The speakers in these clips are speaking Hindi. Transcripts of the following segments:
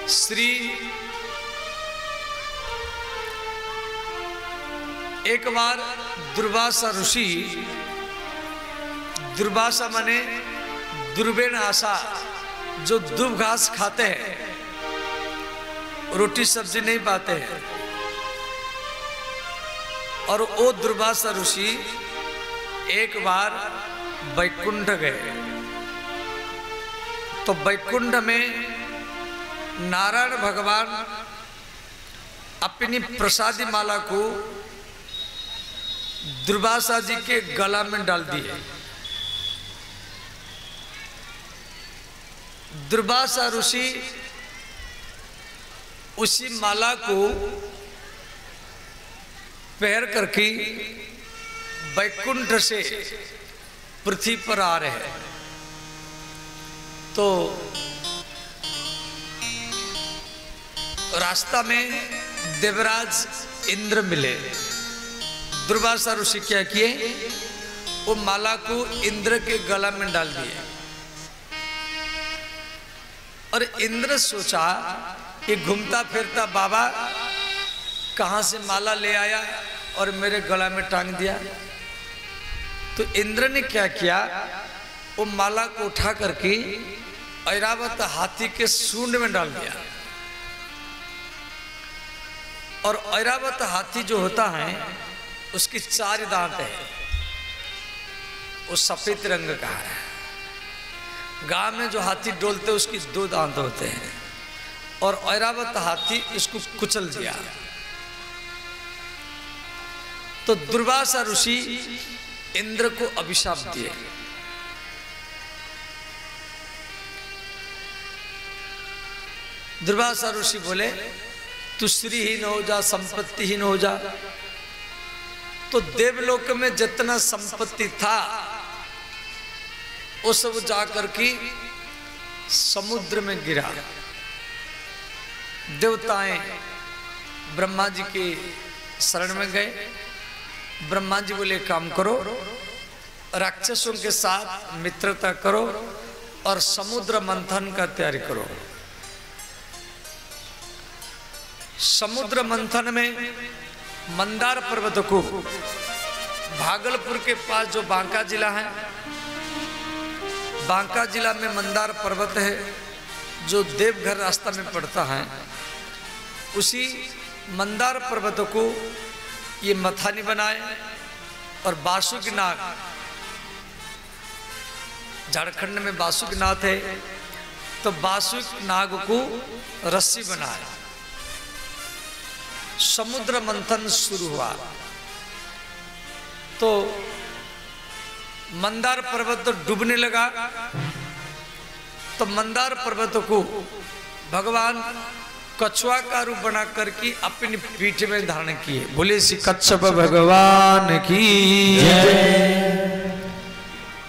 श्री एक बार दुर्वासा ऋषि, दुर्वासा माने दुर्बेन आशा, जो दूब घास खाते हैं, रोटी सब्जी नहीं पाते हैं, और वो दुर्वासा ऋषि एक बार वैकुंठ गए। तो वैकुंठ में नारायण भगवान अपनी प्रसादी माला को दुर्वासा जी के गला में डाल दिए। दुर्वासा ऋषि उसी माला को पहन करके वैकुंठ से पृथ्वी पर आ रहे हैं। तो रास्ता में देवराज इंद्र मिले। दुर्वासा ऋषि क्या किए, वो माला को इंद्र के गला में डाल दिए। और इंद्र सोचा कि घूमता फिरता बाबा कहां से माला ले आया और मेरे गला में टांग दिया। तो इंद्र ने क्या किया, वो माला को उठा करके ऐरावत हाथी के सूंड में डाल दिया। और ऐरावत हाथी जो होता है उसकी 4 दांत है, वो सफेद रंग का है। गांव में जो हाथी डोलते उसकी 2 दांत होते हैं। और ऐरावत हाथी इसको कुचल दिया। तो दुर्वासा ऋषि इंद्र को अभिशाप दिए। दुर्वासा ऋषि बोले तू श्रीहीन हो जा, संपत्तिहीन हो जा। तो देवलोक में जितना संपत्ति था वो सब जाकर के समुद्र में गिरा। देवताएं ब्रह्मा जी के शरण में गए। ब्रह्मा जी बोले काम करो, राक्षसों के साथ मित्रता करो और समुद्र मंथन का तैयारी करो। समुद्र मंथन में मंदार पर्वत को, भागलपुर के पास जो बांका जिला है, बांका जिला में मंदार पर्वत है जो देवघर रास्ता में पड़ता है। उसी मंदार पर्वत को ये मथानी बनाए। और बासुकीनाग, झारखंड में बासुकीनाथ है, तो बासुकीनाग को रस्सी बनाए। समुद्र मंथन शुरू हुआ। तो मंदार पर्वत डूबने लगा। तो मंदार पर्वत को भगवान कछुआ का रूप बना करके अपनी पीठ में धारण किए। बोले श्री कच्छप भगवान की जय।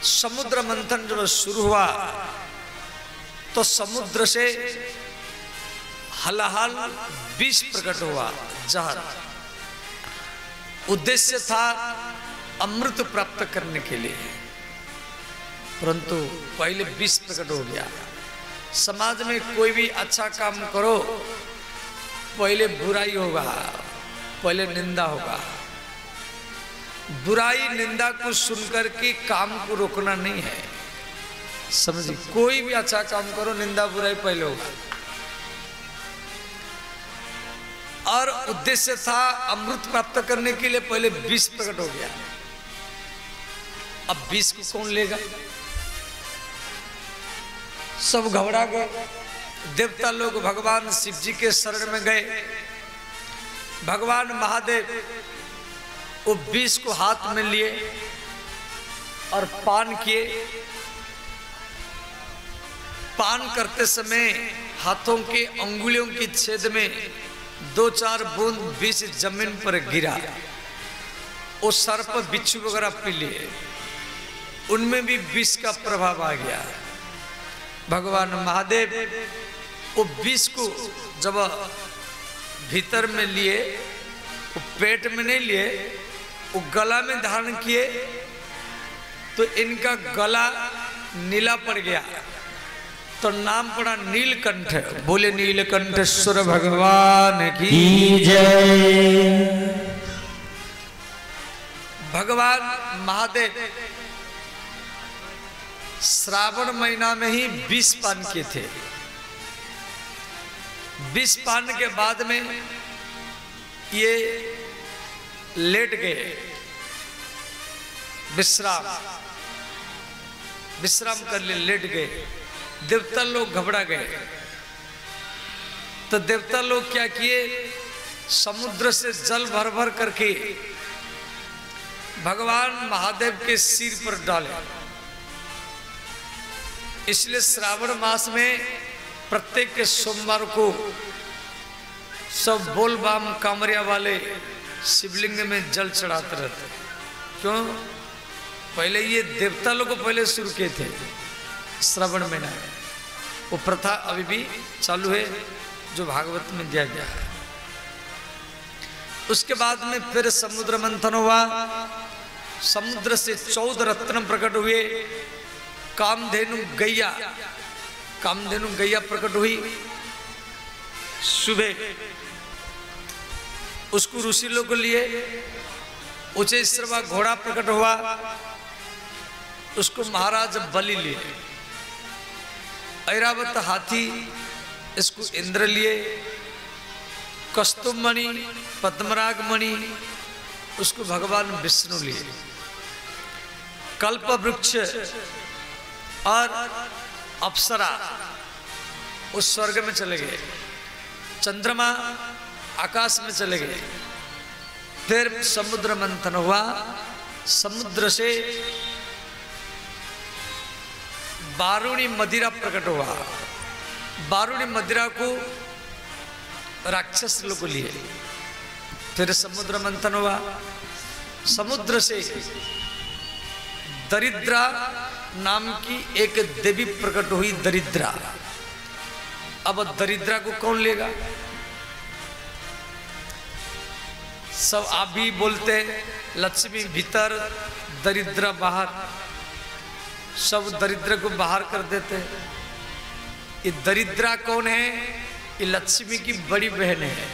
समुद्र मंथन जब शुरू हुआ तो समुद्र से हलाहल विष प्रकट हुआ, जहर। उद्देश्य था अमृत प्राप्त करने के लिए, परंतु पहले विष प्रकट हो गया। समाज में कोई भी अच्छा काम करो, पहले बुराई होगा, पहले निंदा होगा। बुराई निंदा को सुनकर के काम को रोकना नहीं है, समझिए। कोई भी अच्छा काम करो, निंदा बुराई पहले होगा। और उद्देश्य था अमृत प्राप्त करने के लिए, पहले विष प्रकट हो गया। अब विष को कौन लेगा? सब घबरा गए। देवता लोग भगवान शिव जी के शरण में गए। भगवान महादेव वो विष को हाथ में लिए और पान किए। पान करते समय हाथों के अंगुलियों की छेद में 2-4 बूंद विष जमीन पर गिरा। वो सर्प बिच्छू वगैरह पी लिए, उनमें भी विष का प्रभाव आ गया। भगवान महादेव वो विष को जब भीतर में लिए, वो पेट में नहीं लिए, वो गला में धारण किए, तो इनका गला नीला पड़ गया। तो नाम पड़ा नीलकंठ। बोले नीलकंठेश्वर भगवान की जय। भगवान महादेव श्रावण महीना में ही 20 पान किए थे। 20 पान के बाद में ये लेट गए, विश्राम कर लिए, लेट गए। देवता लोग घबरा गए, तो देवता लोग क्या किए, समुद्र से जल भर भर करके भगवान महादेव के सिर पर डाले। इसलिए श्रावण मास में प्रत्येक के सोमवार को सब बोलबाम कामरिया वाले शिवलिंग में जल चढ़ाते रहते। क्यों? पहले ये देवता लोग को पहले शुरू किए थे श्रावण महीना, वो प्रथा अभी भी चालू है जो भागवत में दिया गया है। उसके बाद में फिर समुद्र मंथन हुआ, समुद्र से 14 रत्न प्रकट हुए। कामधेनु गैया प्रकट हुई। सुबह उसको ऋषि लोग को लिए। उच्चैश्रवा घोड़ा प्रकट हुआ, उसको महाराज बलि लिए। ऐरावत हाथी, इसको इंद्र लिए। कस्तुभ मणि, पद्मराग मणि, उसको भगवान विष्णु लिए। कल्प वृक्ष और अप्सरा उस स्वर्ग में चले गए। चंद्रमा आकाश में चले गए। फिर समुद्र मंथन हुआ, समुद्र से बारूणी मदिरा प्रकट हुआ। बारूणी मदिरा को राक्षस लोग लिए। फिर समुद्र मंथन हुआ, समुद्र से दरिद्रा नाम की एक देवी प्रकट हुई, दरिद्रा। अब दरिद्रा को कौन लेगा? सब आप भी बोलते हैं लक्ष्मी भीतर दरिद्रा बाहर, सब दरिद्र को बाहर कर देते हैं। ये दरिद्रा कौन है? ये लक्ष्मी की बड़ी बहन है।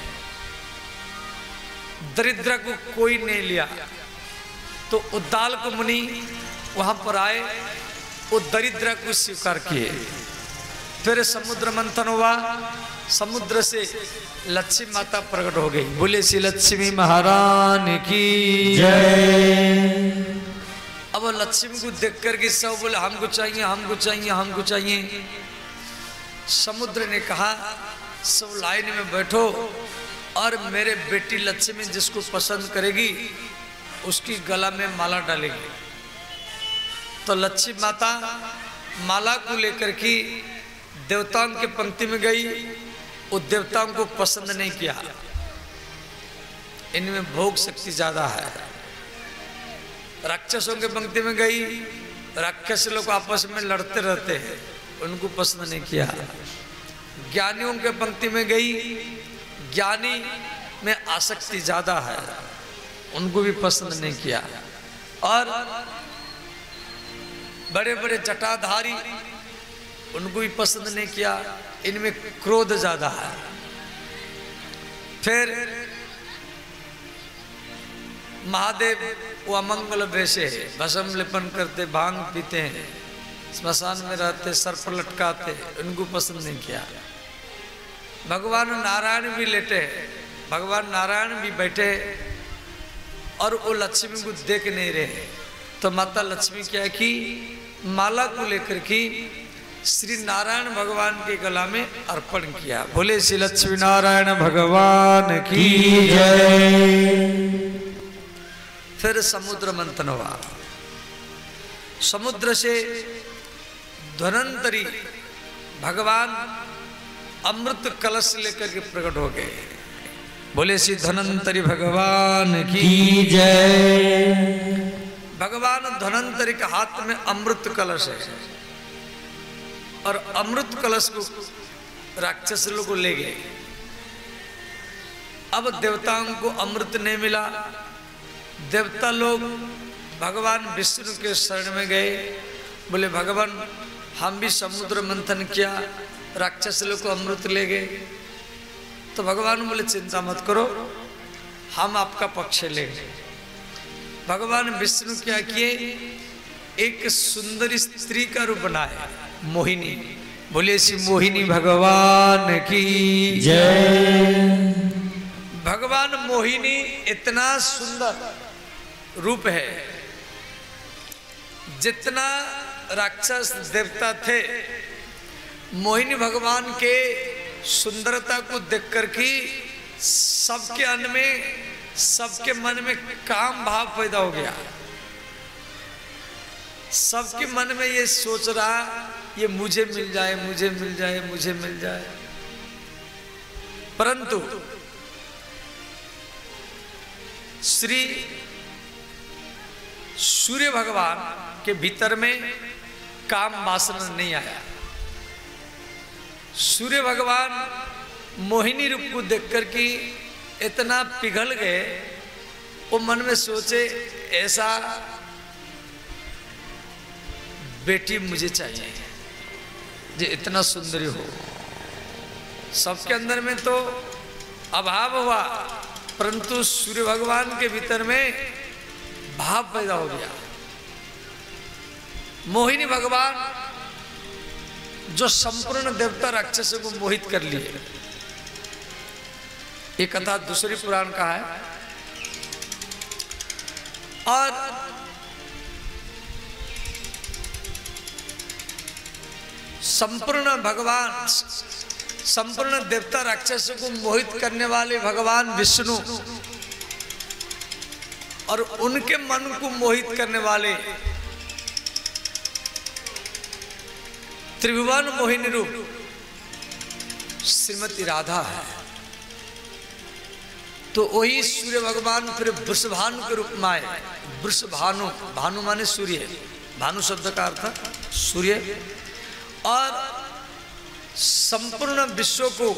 दरिद्रा को कोई नहीं लिया, तो उद्दालक मुनि वहां पर आए, वो दरिद्रा को स्वीकार किए। फिर समुद्र मंथन हुआ, समुद्र से लक्ष्मी माता प्रकट हो गई। बोले श्री लक्ष्मी महारानी की जय। अब लक्ष्मी को देख करके सब बोले हमको चाहिए, हमको चाहिए, हमको चाहिए। समुद्र ने कहा सब लाइन में बैठो और मेरे बेटी लक्ष्मी जिसको पसंद करेगी उसकी गला में माला डालेगी। तो लक्ष्मी माता माला को लेकर के देवताओं के पंक्ति में गई। वो देवताओं को पसंद नहीं किया, इनमें भोग शक्ति ज्यादा है। राक्षसों के पंक्ति में गई, राक्षस लोग आपस में लड़ते रहते हैं, उनको पसंद नहीं किया। ज्ञानियों के पंक्ति में गई, ज्ञानी में आसक्ति ज्यादा है, उनको भी पसंद नहीं किया। और बड़े बड़े जटाधारी, उनको भी पसंद नहीं किया, इनमें क्रोध ज्यादा है। फिर महादेव वो अमंगल वैसे है, भस्म लेपन करते, भांग पीते हैं, स्मशान में रहते, सर्प लटकाते, उनको पसंद नहीं किया। भगवान नारायण भी लेटे, भगवान नारायण भी बैठे और वो लक्ष्मी को देख नहीं रहे। तो माता लक्ष्मी क्या की माला को लेकर के श्री नारायण भगवान के गला में अर्पण किया। बोले श्री लक्ष्मी नारायण भगवान की जय। फिर समुद्र मंथन हुआ, समुद्र से धन्वंतरी भगवान अमृत कलश लेकर के प्रकट हो गए। बोले श्री धन्वंतरी भगवान की जय। भगवान धन्वंतरी के हाथ में अमृत कलश है और अमृत कलश को राक्षस लोग को ले गए। अब देवताओं को अमृत नहीं मिला। देवता लोग भगवान विष्णु के शरण में गए, बोले भगवान हम भी समुद्र मंथन किया, राक्षस लोग को अमृत ले गए। तो भगवान बोले चिंता मत करो, हम आपका पक्ष लेंगे। भगवान विष्णु क्या किए, एक सुंदर स्त्री का रूप बनाया, मोहिनी। बोले श्री मोहिनी भगवान की जय। भगवान मोहिनी इतना सुंदर रूप है, जितना राक्षस देवता थे मोहिनी भगवान के सुंदरता को देखकर कि सबके अन्न में, सबके मन में काम भाव पैदा हो गया। सबके मन में ये सोच रहा, ये मुझे मिल जाए, मुझे मिल जाए, मुझे मिल जाए। परंतु श्री सूर्य भगवान के भीतर में काम वासना नहीं आया। सूर्य भगवान मोहिनी रूप को देखकर कि इतना पिघल गए, वो मन में सोचे ऐसा बेटी मुझे चाहिए जो इतना सुंदरी हो। सबके अंदर में तो अभाव हुआ, परंतु सूर्य भगवान के भीतर में भाव पैदा हो गया। मोहिनी भगवान जो संपूर्ण देवता राक्षसों को मोहित कर लिए। ये कथा दूसरी पुराण का है। और संपूर्ण भगवान, संपूर्ण देवता राक्षसों को मोहित करने वाले भगवान विष्णु और उनके मन को मोहित करने वाले त्रिभुवन मोहिनी रूप श्रीमती राधा है। तो वही सूर्य भगवान फिर वृषभानु के रूप में आए। वृषभानु, भानु माने सूर्य, भानु शब्द का अर्थ सूर्य। और संपूर्ण विश्व को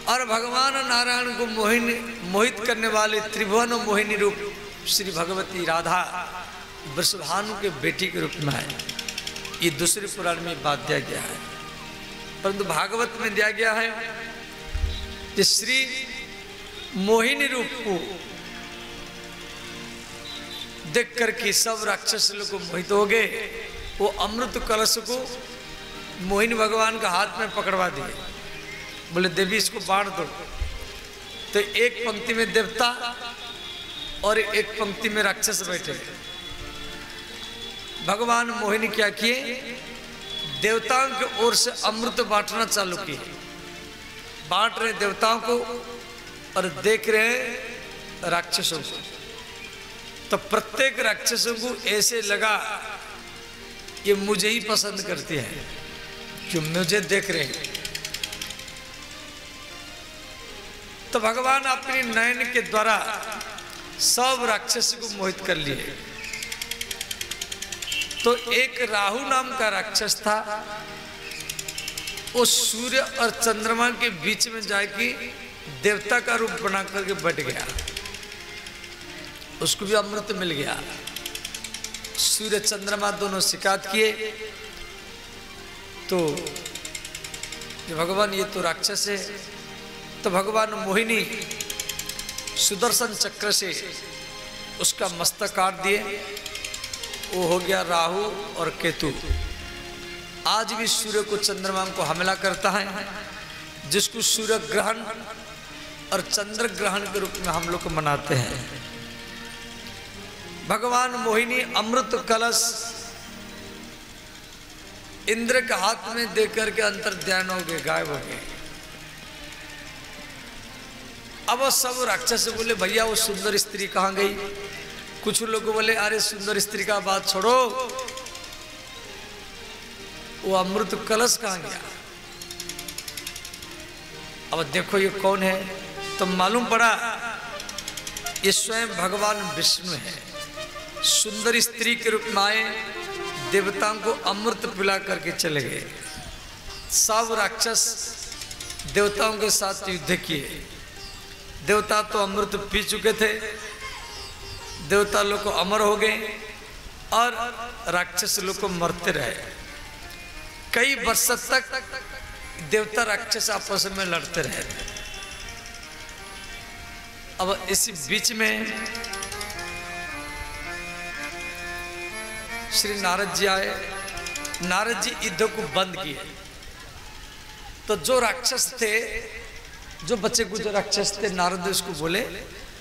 और भगवान नारायण को मोहित करने वाले त्रिभुवन मोहिनी रूप श्री भगवती राधा वृषभानु के बेटी के रूप में आए। ये दूसरे पुराण में बात दिया गया है, परंतु भागवत में दिया गया है कि श्री मोहिनी रूप को देख करके सब राक्षस लोग को मोहित हो गए। वो अमृत कलश को मोहिनी भगवान का हाथ में पकड़वा दिए। बोले देवी इसको बांट दो। तो एक पंक्ति में देवता और एक पंक्ति में राक्षस बैठे। भगवान मोहिनी क्या किए, देवताओं की ओर से अमृत बांटना चालू किए। बांट रहे देवताओं को और देख रहे राक्षसों को। तो प्रत्येक राक्षसों को ऐसे लगा ये मुझे ही पसंद करती है, क्यों मुझे देख रहे हैं। तो भगवान अपनी नयन के द्वारा सब राक्षस को मोहित कर लिए। तो एक राहु नाम का राक्षस था, वो सूर्य और चंद्रमा के बीच में जाके देवता का रूप बना करके बैठ गया। उसको भी अमृत मिल गया। सूर्य चंद्रमा दोनों शिकायत किए। तो भगवान ये तो राक्षस है। तो भगवान मोहिनी सुदर्शन चक्र से उसका मस्तक काट दिए। वो हो गया राहु और केतु। आज भी सूर्य को चंद्रमा को हमला करता है, जिसको सूर्य ग्रहण और चंद्र ग्रहण के रूप में हम लोग को मनाते हैं। भगवान मोहिनी अमृत कलश इंद्र के हाथ में देकर के अंतर ध्यान हो गए, गायब हो गए। अब वो सब राक्षस बोले भैया वो सुंदर स्त्री कहाँ गई। कुछ लोग बोले अरे सुंदर स्त्री का बात छोड़ो, वो अमृत कलश कहाँ गया। अब देखो ये कौन है, तो मालूम पड़ा ये स्वयं भगवान विष्णु है। सुंदर स्त्री के रूप में आए, देवताओं को अमृत पिला करके चले गए। सब राक्षस देवताओं के साथ युद्ध किए। देवता तो अमृत पी चुके थे, देवता लोग को अमर हो गए और राक्षस लोग को मरते रहे। कई वर्ष तक देवता राक्षस आपस में लड़ते रहे। अब इसी बीच में श्री नारद जी आए। नारद जी युद्ध को बंद किए। तो जो राक्षस थे, जो बच्चे को जो राक्षस थे, नारद उसको बोले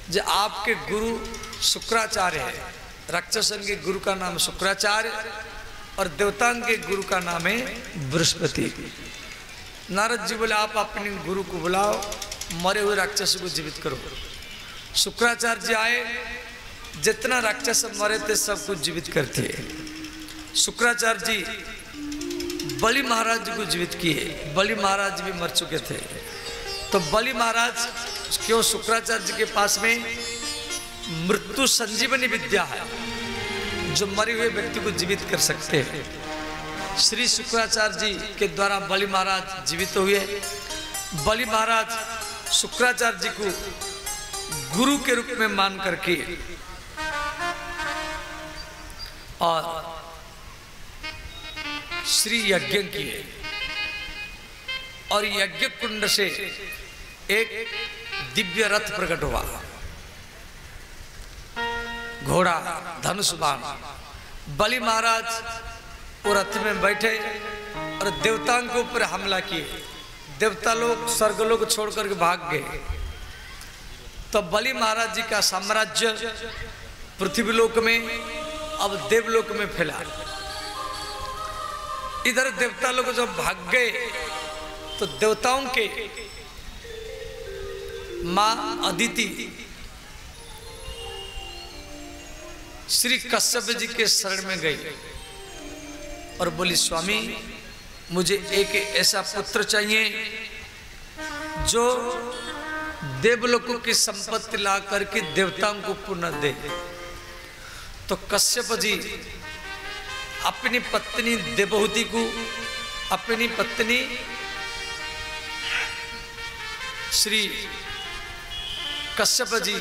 जो आपके गुरु शुक्राचार्य है। राक्षसन के गुरु का नाम शुक्राचार्य और देवताओं के गुरु का नाम है बृहस्पति। नारद जी बोले आप अपने गुरु को बुलाओ, मरे हुए राक्षस को जीवित करो। शुक्राचार्य जी आए, जितना राक्षस मरे थे सबको जीवित करते। शुक्राचार्य जी बलि महाराज को जीवित किए। बलि महाराज भी मर चुके थे। तो बलि महाराज क्यों, शुक्राचार्य जी के पास में मृत्यु संजीवनी विद्या है, जो मरे हुए व्यक्ति को जीवित कर सकते हैं। श्री शुक्राचार्य जी के द्वारा बलि महाराज जीवित हुए। बलि महाराज शुक्राचार्य जी को गुरु के रूप में मान करके और श्री यज्ञ किए। और यज्ञ कुंड से एक दिव्य रथ प्रकट हुआ, घोड़ा धनुष बाण। बलि महाराज वो रथ में बैठे और देवताओं के ऊपर हमला किए। देवता लोग स्वर्गलोक छोड़ करके भाग गए। तो बलि महाराज जी का साम्राज्य पृथ्वीलोक में अब देवलोक में फैला। इधर देवता लोग जब भाग गए तो देवताओं के मां अदिति श्री कश्यप जी के शरण में गई और बोली स्वामी मुझे एक ऐसा पुत्र चाहिए जो देवलोकों की संपत्ति ला करके देवताओं को पुनः दे। तो कश्यप जी अपनी पत्नी देवहूति को, अपनी पत्नी श्री कश्यप जी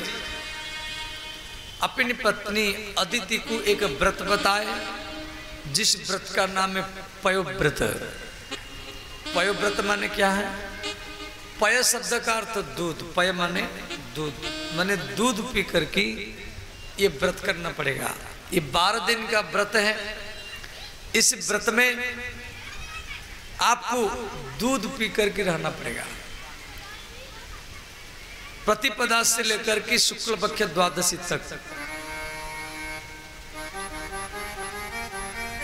अपनी पत्नी अदिति को एक व्रत बताए, जिस व्रत का नाम है पयोव्रत। पयोव्रत माने क्या है? पय शब्द का अर्थ दूध। पय माने दूध, माने दूध पी करके ये व्रत करना पड़ेगा। ये 12 दिन का व्रत है। इस व्रत में आपको दूध पी करके रहना पड़ेगा। प्रतिपदा से लेकर के शुक्ल पक्ष द्वादशी तक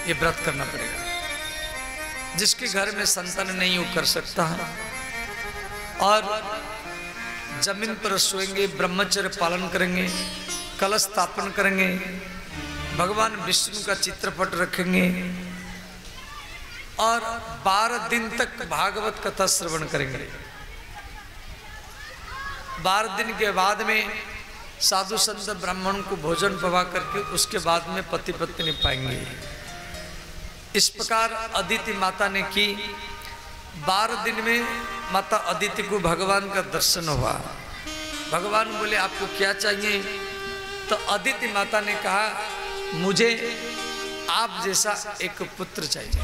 ये व्रत करना पड़ेगा। जिसके घर में संतान नहीं हो कर सकता है और जमीन पर सोएंगे, ब्रह्मचर्य पालन करेंगे, कलश स्थापन करेंगे, भगवान विष्णु का चित्रपट रखेंगे और 12 दिन तक भागवत कथा श्रवण करेंगे। 12 दिन के बाद में साधु संत ब्राह्मण को भोजन पवा करके उसके बाद में पति पत्नी पाएंगे। इस प्रकार अदिति माता ने की। 12 दिन में माता अदिति को भगवान का दर्शन हुआ। भगवान बोले आपको क्या चाहिए? तो अदिति माता ने कहा मुझे आप जैसा एक पुत्र चाहिए।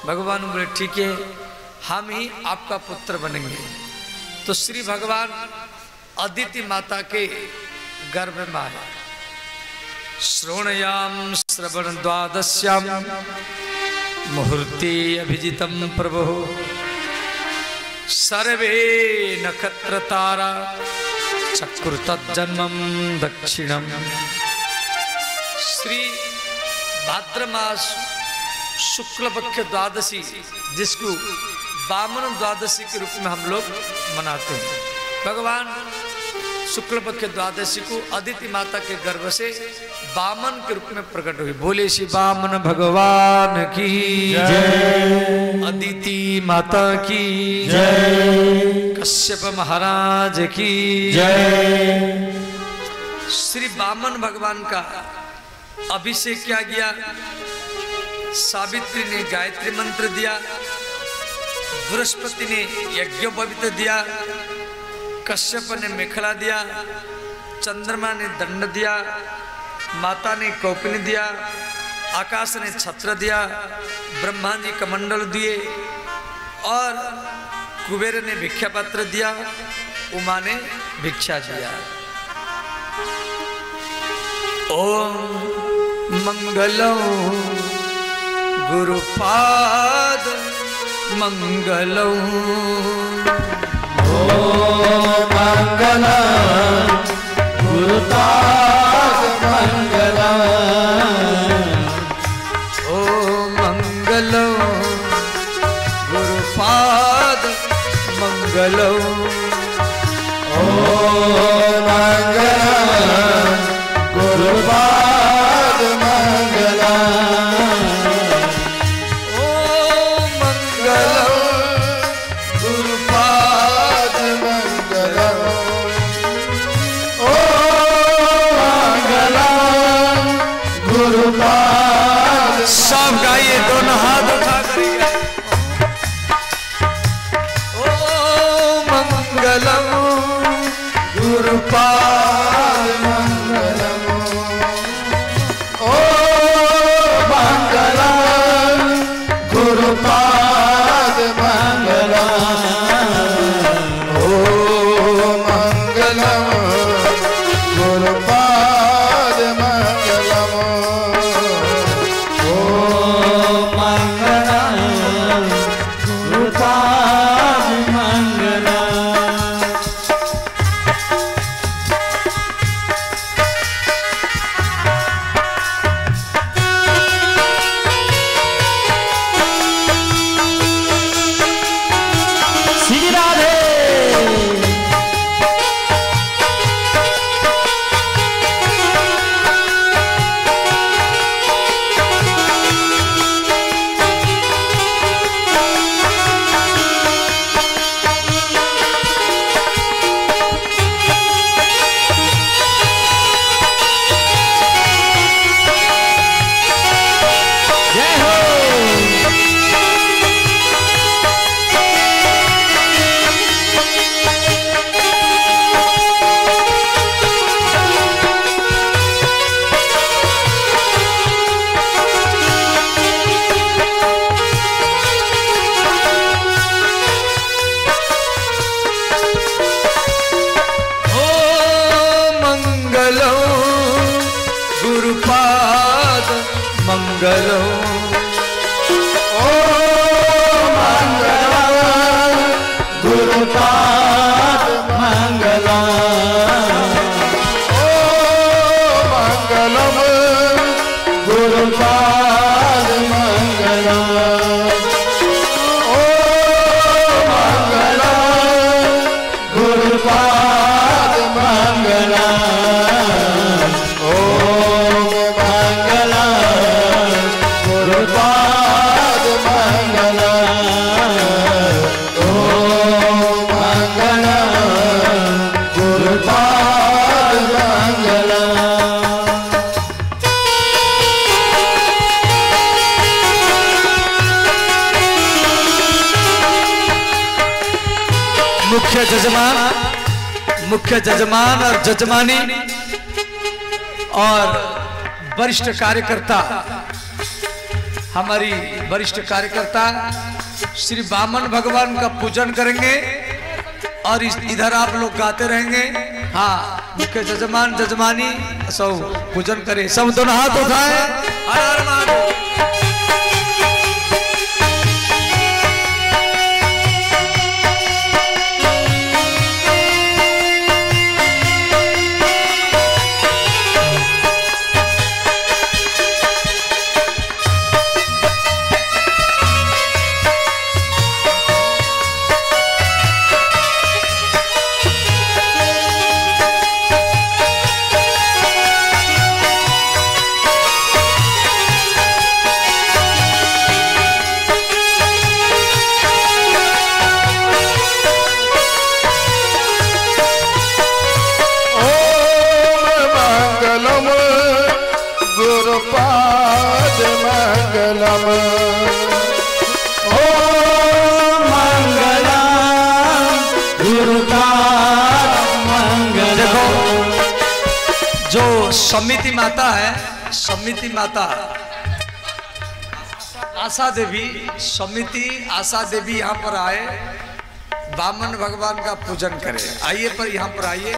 भगवान बोले ठीक है, हम ही आपका पुत्र बनेंगे। तो श्री भगवान अदिति माता के गर्भ में आए। श्रोणयाम श्रवण द्वादश्याम मुहूर्ते अभिजितम प्रभु सर्वे नक्षत्र तारा चक्रुत जन्मम दक्षिणम। श्री भाद्र मास शुक्ल पक्ष द्वादशी, जिसको वामन द्वादशी के रूप में हम लोग मनाते हैं। भगवान शुक्ल पक्ष द्वादशी को अदिति माता के गर्भ से वामन के रूप में प्रकट हुई। बोले श्री वामन भगवान की जय, अदिति माता की जय, कश्यप महाराज की जय। श्री वामन भगवान का अभिषेक किया गया। सावित्री ने गायत्री मंत्र दिया, बृहस्पति ने यज्ञोपवीत दिया, कश्यप ने मेखला दिया, चंद्रमा ने दंड दिया, माता ने कौपनी दिया आकाश ने छत्र दिया, ब्रह्मा जी कमंडल दिए और कुबेर ने भिक्षा पत्र दिया, उमा ने भिक्षा दिया। ओम मंगलम गुरुपाद मंगलम, ओम मंगलम गुरुपाद मंगलम, ओम मंगलम गुरुपाद मंगलम, ओम मंगलम गुरुपाद मंगलम, ओम मंगलम गुरुपाद मंगलम, ओम मंगलम गुरुपाद। सब गाइए, दोनों हाथ उठा करिए। ओम मंगलम गुरुपाद मंगलम, ओम मंगलम गुरुपाद मंगलम, ओम मंगलम गुरुपाद मंगलम, ओम मंगलम गुरुपाद मंगलम। श्री राधे। जय हो। ओम मंगलम गुरुपाद मंगलम, ओम मंगलम गुरुपाद मंगलम, ओम मंगलम गुरुपाद मंगलम, ओम मंगलम गुरुपाद मंगलम, ओम मंगलम गुरुपाद मंगलम, ओम मंगलम गुरुपाद मंगलम। मुख्य जजमान और जजमानी और वरिष्ठ कार्यकर्ता, हमारी वरिष्ठ कार्यकर्ता श्री वामन भगवान का पूजन करेंगे और इधर आप लोग गाते रहेंगे। हाँ, मुख्य जजमान जजमानी सब पूजन करें, सब दोनों हाथ उठाए। हर हर महादेव। गुरुपाद मंगलम, ओम मंगलम गुरुपाद मंगलम। देखो, जो समिति माता है, समिति माता आशा देवी समिति आशा देवी यहाँ पर आए, वामन भगवान का पूजन करें। आइए पर यहाँ पर आइए।